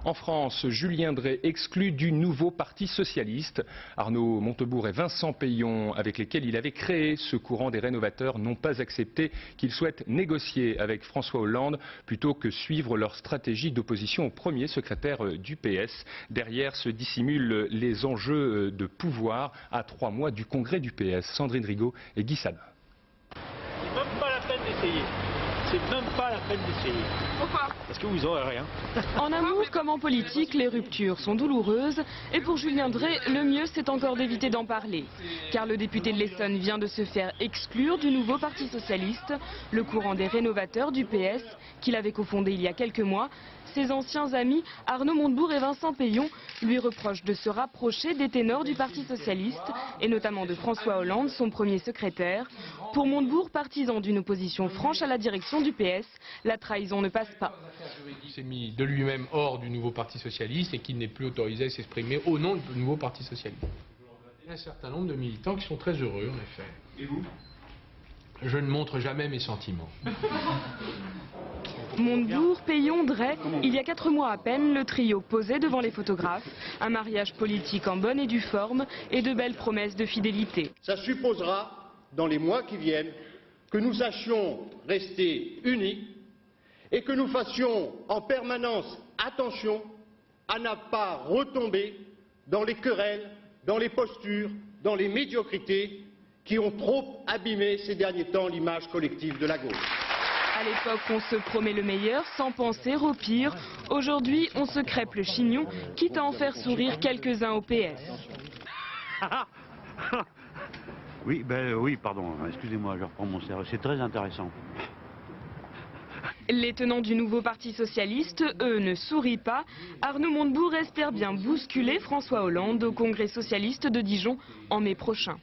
En France, Julien Drey exclu du nouveau Parti socialiste. Arnaud Montebourg et Vincent Peillon, avec lesquels il avait créé ce courant des rénovateurs, n'ont pas accepté qu'il souhaite négocier avec François Hollande plutôt que suivre leur stratégie d'opposition au premier secrétaire du PS. Derrière se dissimulent les enjeux de pouvoir à 3 mois du congrès du PS. Sandrine Rigaud et Guy Sabin. C'est même pas la peine d'essayer. C'est même pas la peine d'essayer. Pourquoi? Parce que vous aurez rien. En amour comme en politique, les ruptures sont douloureuses. Et pour Julien Drey, le mieux c'est encore d'éviter d'en parler. Car le député de l'Essonne vient de se faire exclure du nouveau Parti socialiste, le courant des rénovateurs du PS, qu'il avait cofondé il y a quelques mois. Ses anciens amis, Arnaud Montebourg et Vincent Peillon, lui reprochent de se rapprocher des ténors du Parti socialiste, et notamment de François Hollande, son premier secrétaire. Pour Montebourg, partisan d'une opposition franche à la direction du PS, la trahison ne passe pas. Il s'est mis de lui-même hors du nouveau Parti socialiste et qu'il n'est plus autorisé à s'exprimer au nom du nouveau Parti socialiste. Il y a un certain nombre de militants qui sont très heureux, en effet. Et vous? Je ne montre jamais mes sentiments. Montebourg, Peillon, Drey, il y a 4 mois à peine, le trio posait devant les photographes. Un mariage politique en bonne et due forme et de belles promesses de fidélité. Ça supposera, dans les mois qui viennent, que nous sachions rester unis et que nous fassions en permanence attention à ne pas retomber dans les querelles, dans les postures, dans les médiocrités qui ont trop abîmé ces derniers temps l'image collective de la gauche. À l'époque, on se promet le meilleur sans penser au pire. Aujourd'hui, on se crêpe le chignon, quitte à en faire sourire quelques-uns au PS. Oui, pardon, excusez-moi, je reprends mon sérieux, c'est très intéressant. Les tenants du nouveau Parti socialiste, eux, ne sourient pas. Arnaud Montebourg espère bien bousculer François Hollande au congrès socialiste de Dijon en mai prochain.